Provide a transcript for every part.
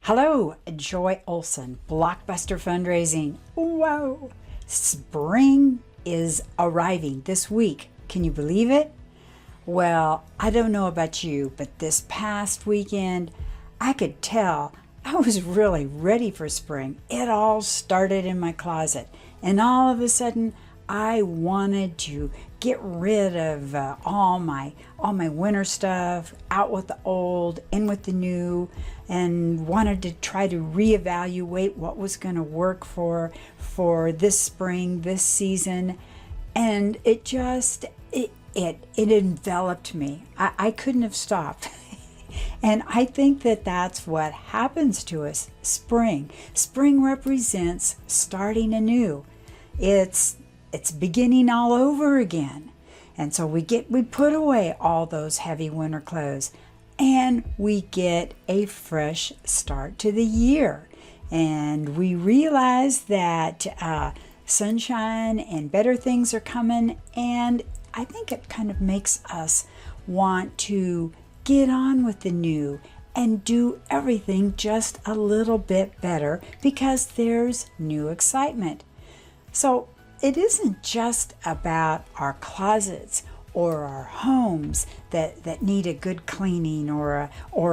Hello, Joy Olson, Blockbuster Fundraising. Whoa! Spring is arriving this week. Can you believe it? Well, I don't know about you, but this past weekend, I could tell I was really ready for spring. It all started in my closet, and all of a sudden, I wanted to get rid of all my winter stuff, out with the old, in with the new, and wanted to try to reevaluate what was going to work for this spring, this season, and it enveloped me. I couldn't have stopped. And I think that that's what happens to us. Spring represents starting anew. It's beginning all over again. And so we put away all those heavy winter clothes and we get a fresh start to the year. And we realize that sunshine and better things are coming. And I think it kind of makes us want to get on with the new and do everything just a little bit better because there's new excitement. So it isn't just about our closets or our homes that need a good cleaning or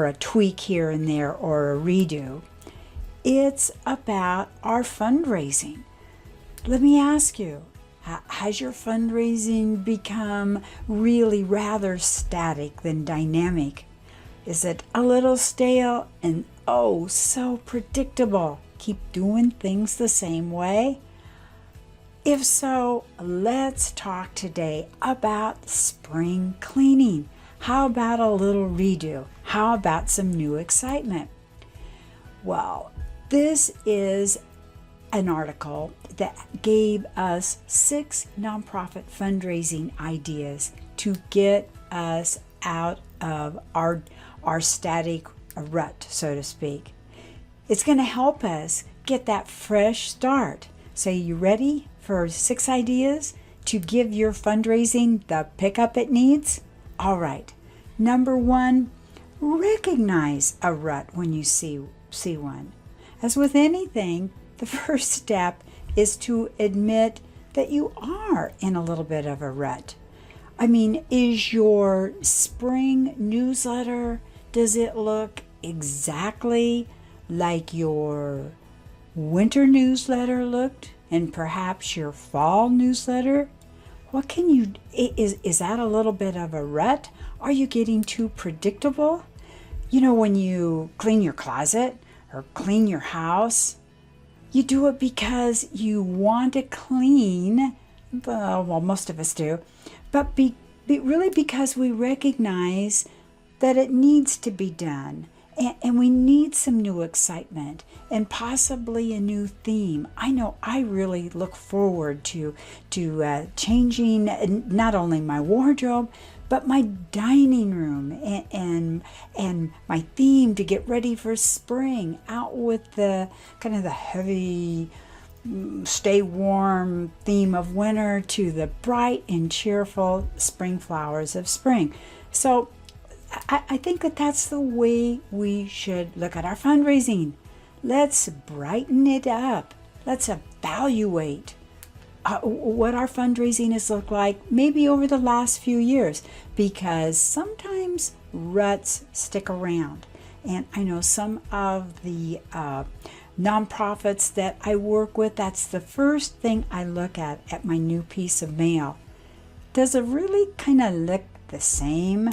a tweak here and there or a redo. It's about our fundraising. Let me ask you, has your fundraising become really rather static than dynamic? Is it a little stale and oh so predictable? Keep doing things the same way? If so, let's talk today about spring cleaning. How about a little redo? How about some new excitement? Well, this is an article that gave us 6 nonprofit fundraising ideas to get us out of our static rut, so to speak. It's going to help us get that fresh start. So you ready for 6 ideas to give your fundraising the pickup it needs? All right. Number 1, recognize a rut when you see one. As with anything, the first step is to admit that you are in a little bit of a rut. I mean, is your spring newsletter, does it look exactly like your winter newsletter looked, and perhaps your fall newsletter? What can you, is that a little bit of a rut? Are you getting too predictable? You know, when you clean your closet or clean your house, you do it because you want to clean, well, most of us do, but really because we recognize that it needs to be done. And we need some new excitement and possibly a new theme. I know I really look forward to changing not only my wardrobe, but my dining room and my theme to get ready for spring, out with the kind of the heavy, stay warm theme of winter to the bright and cheerful spring flowers of spring. So I think that that's the way we should look at our fundraising. Let's brighten it up. Let's evaluate what our fundraising has looked like maybe over the last few years, because sometimes ruts stick around. And I know some of the nonprofits that I work with, that's the first thing I look at my new piece of mail. Does it really kind of look the same?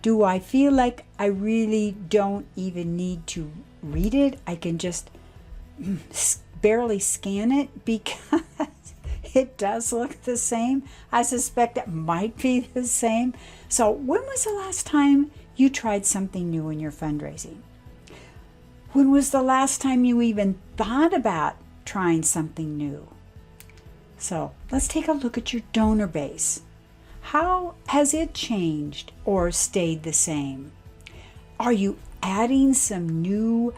Do I feel like I really don't even need to read it? I can just barely scan it because it does look the same. I suspect it might be the same. So when was the last time you tried something new in your fundraising? When was the last time you even thought about trying something new? So let's take a look at your donor base. How has it changed or stayed the same? Are you adding some new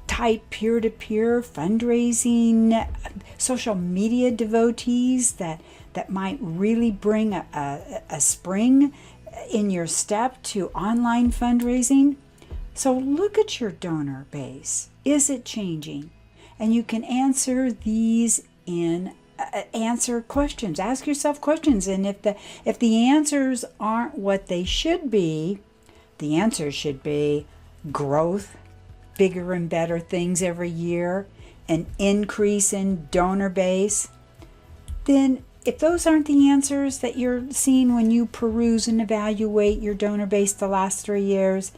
type peer-to-peer fundraising, social media devotees that might really bring a spring in your step to online fundraising? So look at your donor base. Is it changing? And you can answer these in answer questions. Ask yourself questions, and if the answers aren't what they should be, the answer should be growth, bigger and better things every year, an increase in donor base. Then if those aren't the answers that you're seeing when you peruse and evaluate your donor base the last 3 years,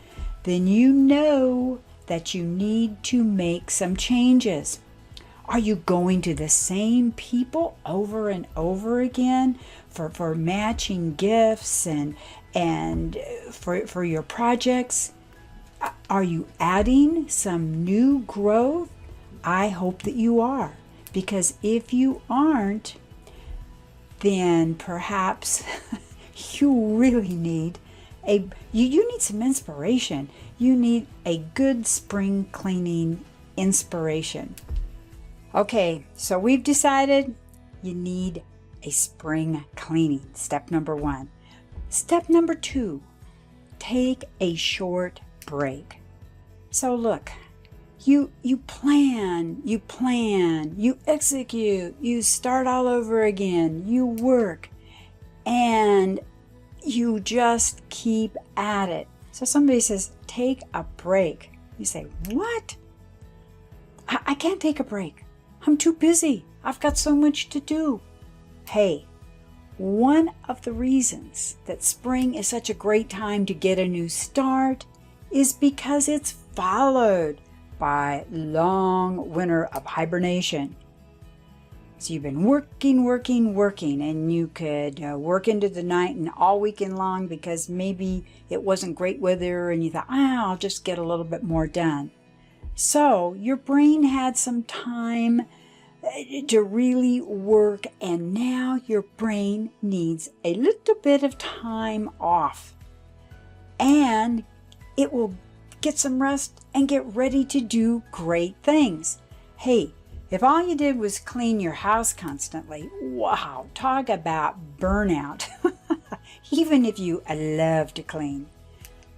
then you know that you need to make some changes. Are you going to the same people over and over again for matching gifts and for your projects? Are you adding some new growth? I hope that you are, because if you aren't, then perhaps you really need you need some inspiration. You need a good spring cleaning inspiration. Okay, so we've decided you need a spring cleaning. Step number 1. Step number 2, take a short break. So look, you plan, you execute, you start all over again, you work, and you just keep at it. So somebody says, take a break. You say, what? I can't take a break. I'm too busy. I've got so much to do. Hey, one of the reasons that spring is such a great time to get a new start is because it's followed by long winter of hibernation. So you've been working, and you could work into the night and all weekend long because maybe it wasn't great weather and you thought, I'll just get a little bit more done. So your brain had some time to really work, and now your brain needs a little bit of time off, and it will get some rest and get ready to do great things. Hey, if all you did was clean your house constantly, wow, talk about burnout. Even if you love to clean.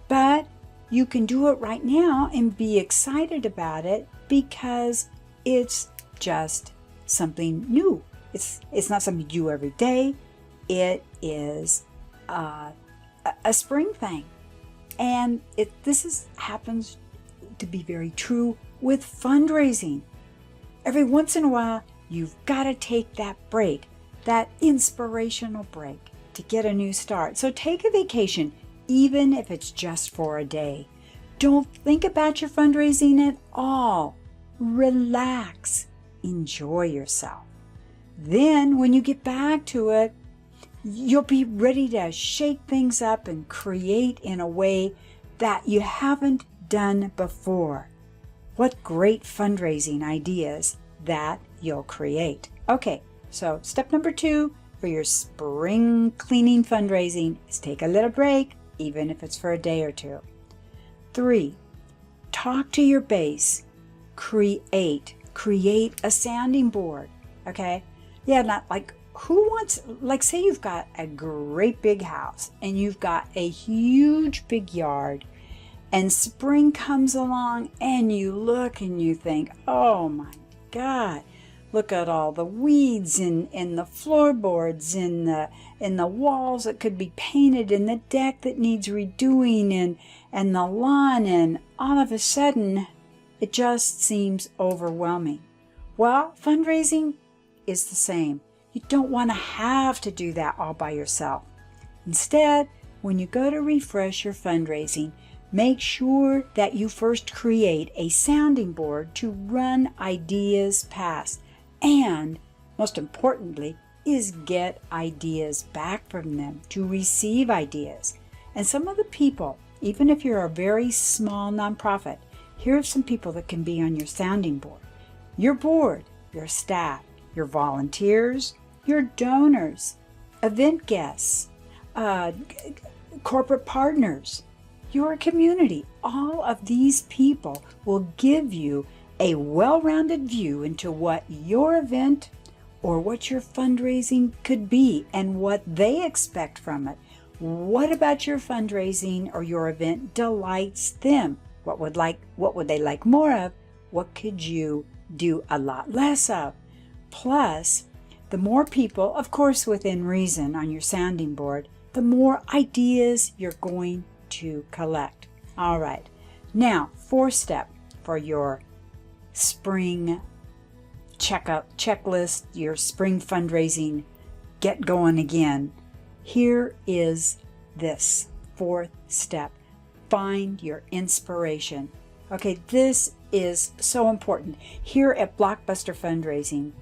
But you can do it right now and be excited about it because it's just something new. It's not something you do every day. It is a spring thing. And this happens to be very true with fundraising. Every once in a while, you've got to take that break, that inspirational break, to get a new start. So take a vacation, even if it's just for a day. Don't think about your fundraising at all. Relax. Enjoy yourself. Then, when you get back to it, you'll be ready to shake things up and create in a way that you haven't done before. What great fundraising ideas that you'll create. Okay, so step number 2 for your spring cleaning fundraising is take a little break, even if it's for a day or 2. 3, talk to your base. Create a sounding board. Okay? Yeah, not like who wants, like say you've got a great big house and you've got a huge big yard, and spring comes along and you look and you think, oh my God, look at all the weeds in the floorboards, in the walls that could be painted, in the deck that needs redoing, and the lawn, and all of a sudden it just seems overwhelming. Well, fundraising is the same. You don't want to have to do that all by yourself. Instead, when you go to refresh your fundraising, make sure that you first create a sounding board to run ideas past, and most importantly is get ideas back from them, to receive ideas. And some of the people, even if you're a very small nonprofit, here are some people that can be on your sounding board. Your board, your staff, your volunteers, your donors, event guests, corporate partners, your community. All of these people will give you a well-rounded view into what your event or what your fundraising could be and what they expect from it. What about your fundraising or your event delights them? What would they like more of? What could you do a lot less of? Plus, the more people, of course within reason, on your sounding board, the more ideas you're going to collect. All right. Now, fourth step for your spring checklist, your spring fundraising, get going again. Here is this fourth step. Find your inspiration. Okay, this is so important. Here at Blockbuster Fundraising,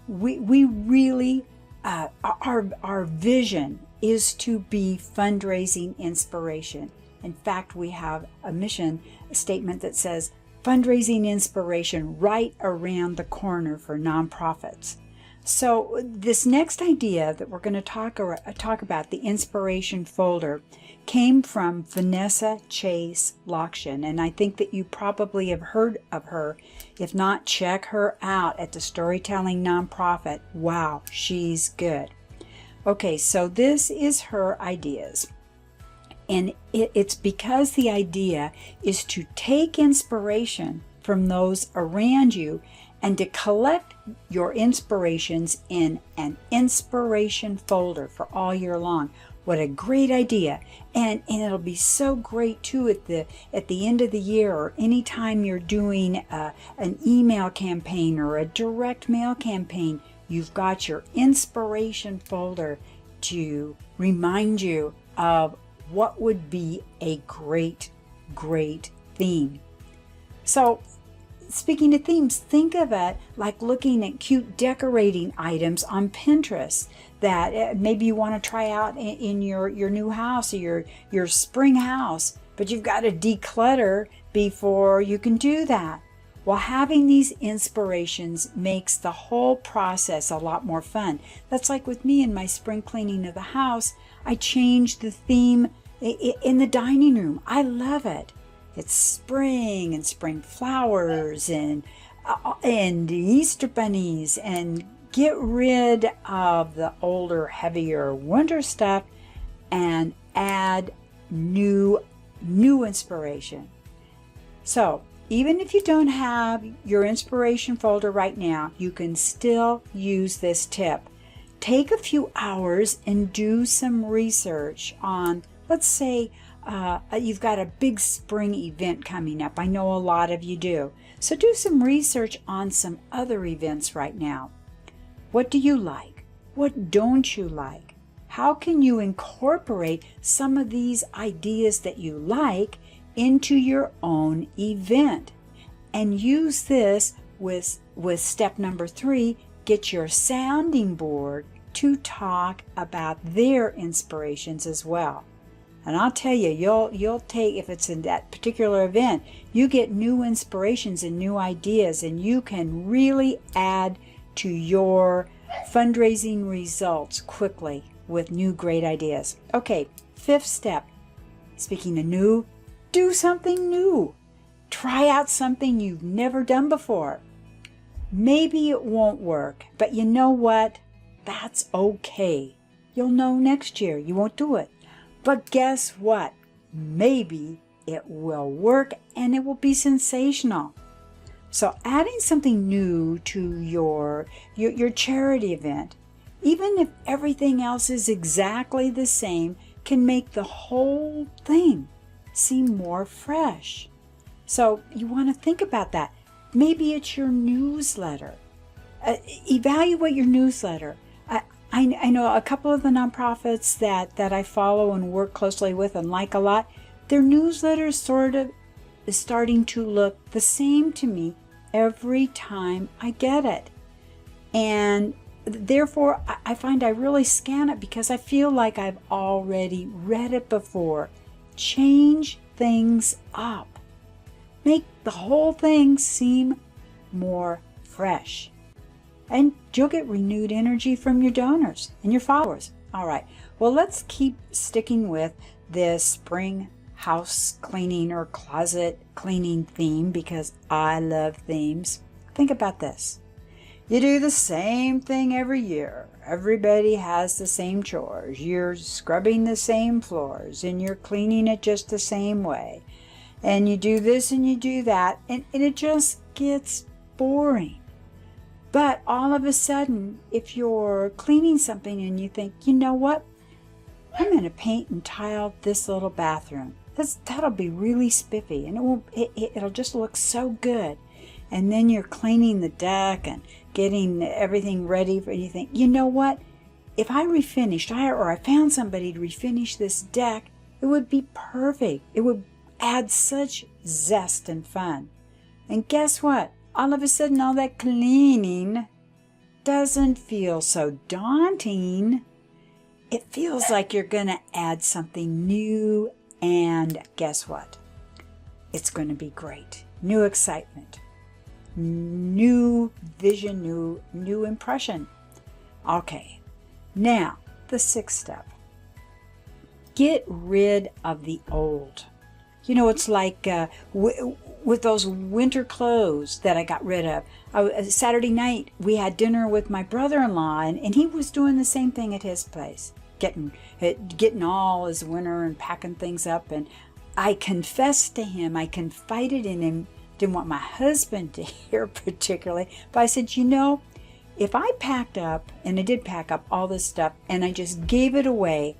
we really, our vision is to be fundraising inspiration. In fact, we have a mission statement that says fundraising inspiration right around the corner for nonprofits. So this next idea that we're going to talk about, the inspiration folder, came from Vanessa Chase Lokshin, and I think that you probably have heard of her. If not, check her out at the Storytelling Nonprofit. Wow, she's good. Okay, so this is her ideas. And it's because the idea is to take inspiration from those around you and to collect your inspirations in an inspiration folder for all year long. What a great idea. And it'll be so great too at the end of the year, or anytime you're doing an email campaign or a direct mail campaign, you've got your inspiration folder to remind you of what would be a great theme. So speaking of themes, think of it like looking at cute decorating items on Pinterest that maybe you want to try out in your new house or your spring house, but you've got to declutter before you can do that. Well, having these inspirations makes the whole process a lot more fun. That's like with me in my spring cleaning of the house. I changed the theme in the dining room. I love it. It's spring and spring flowers and Easter bunnies, and get rid of the older, heavier winter stuff and add new inspiration. So even if you don't have your inspiration folder right now, you can still use this tip. Take a few hours and do some research on, let's say, you've got a big spring event coming up. I know a lot of you do. So do some research on some other events right now. What do you like? What don't you like? How can you incorporate some of these ideas that you like into your own event? And use this with step number 3, get your sounding board to talk about their inspirations as well. And I'll tell you, you'll take, if it's in that particular event, you get new inspirations and new ideas, and you can really add to your fundraising results quickly with new great ideas. Okay, 5th step. Speaking of new, do something new. Try out something you've never done before. Maybe it won't work, but you know what? That's okay. You'll know next year you won't do it. But guess what? Maybe it will work and it will be sensational. So adding something new to your charity event, even if everything else is exactly the same, can make the whole thing seem more fresh. So you want to think about that. Maybe it's your newsletter. Evaluate your newsletter. I know a couple of the nonprofits that I follow and work closely with and like a lot, their newsletter sort of is starting to look the same to me every time I get it. And therefore, I find I really scan it because I feel like I've already read it before. Change things up. Make the whole thing seem more fresh. And you'll get renewed energy from your donors and your followers. All right, well, let's keep sticking with this spring house cleaning or closet cleaning theme because I love themes. Think about this. You do the same thing every year. Everybody has the same chores. You're scrubbing the same floors and you're cleaning it just the same way. and you do this and you do that, and it just gets boring. But all of a sudden, if you're cleaning something and you think, you know what, I'm going to paint and tile this little bathroom. That'll be really spiffy, and it'll just look so good. And then you're cleaning the deck and getting everything ready for, and you think, you know what, if I refinished, or I found somebody to refinish this deck, it would be perfect. It would add such zest and fun. And guess what? All of a sudden, all that cleaning doesn't feel so daunting. It feels like you're going to add something new, and guess what? It's going to be great. New excitement, new vision, new impression. Okay, now the 6th step. Get rid of the old. You know, it's like with those winter clothes that I got rid of. Saturday night, we had dinner with my brother-in-law, and he was doing the same thing at his place, getting all his winter and packing things up. And I confessed to him, I confided in him, didn't want my husband to hear particularly, but I said, you know, if I packed up, and I did pack up all this stuff, and I just gave it away,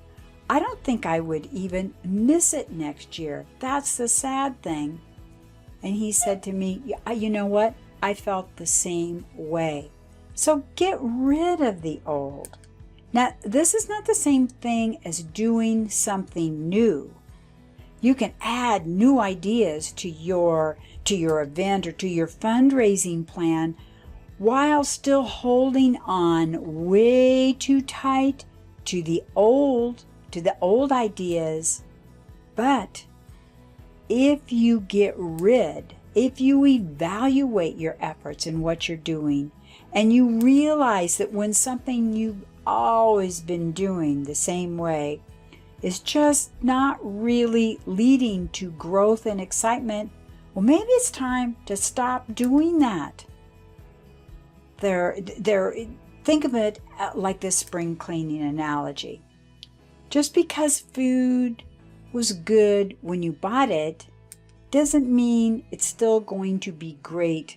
I don't think I would even miss it next year. That's the sad thing. And he said to me, you know what? I felt the same way. So get rid of the old. Now, this is not the same thing as doing something new. You can add new ideas to your event or to your fundraising plan while still holding on way too tight to the old ideas. But if you evaluate your efforts and what you're doing, and you realize that when something you've always been doing the same way is just not really leading to growth and excitement, well, maybe it's time to stop doing that. Think of it like this spring cleaning analogy. Just because food was good when you bought it doesn't mean it's still going to be great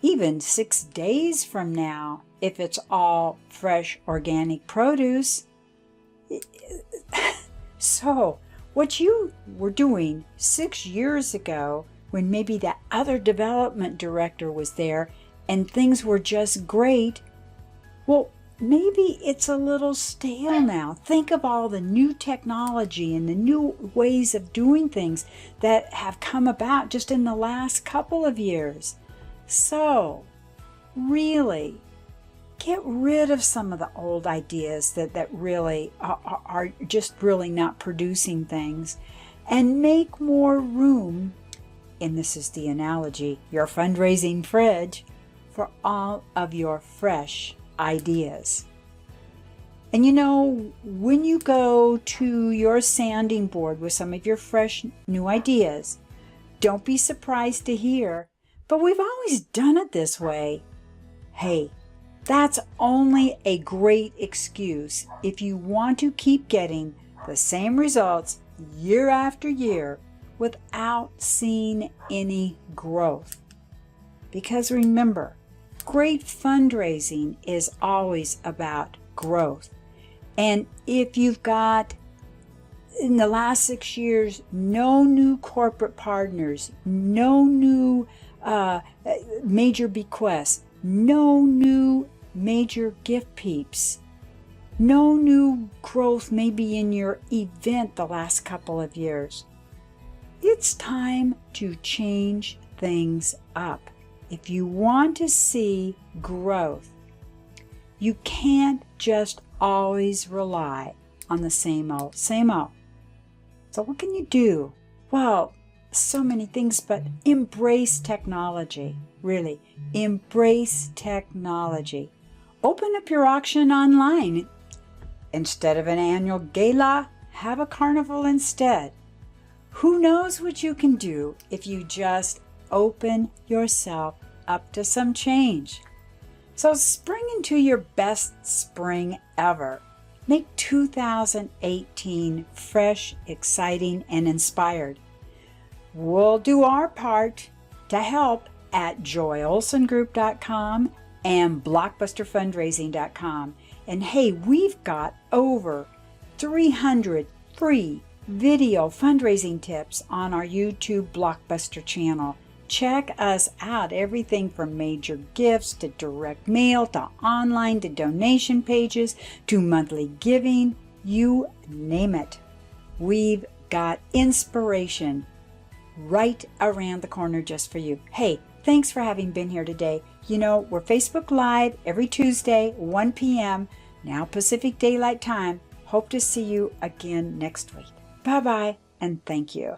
even 6 days from now if it's all fresh organic produce. So what you were doing 6 years ago when maybe that other development director was there and things were just great, well, maybe it's a little stale now. Think of all the new technology and the new ways of doing things that have come about just in the last couple of years. So, really, get rid of some of the old ideas that really are just really not producing things, and make more room, and this is the analogy, your fundraising fridge, for all of your fresh ideas. And you know, when you go to your sanding board with some of your fresh new ideas, don't be surprised to hear, but we've always done it this way. Hey, that's only a great excuse if you want to keep getting the same results year after year without seeing any growth. Because remember, great fundraising is always about growth. And if you've got, in the last 6 years, no new corporate partners, no new major bequests, no new major gift peeps, no new growth maybe in your event the last couple of years, it's time to change things up. If you want to see growth, you can't just always rely on the same old, same old. So what can you do? Well, so many things, but embrace technology. Really, embrace technology. Open up your auction online. Instead of an annual gala, have a carnival instead. Who knows what you can do if you just open yourself up to some change. So spring into your best spring ever. Make 2018 fresh, exciting, and inspired. We'll do our part to help at joyolsongroup.com and blockbusterfundraising.com. And hey, we've got over 300 free video fundraising tips on our YouTube Blockbuster channel. Check us out. Everything from major gifts to direct mail to online to donation pages to monthly giving, you name it. We've got inspiration right around the corner just for you. Hey, thanks for having been here today. You know, we're Facebook Live every Tuesday, 1 p.m., now Pacific Daylight Time. Hope to see you again next week. Bye-bye, and thank you.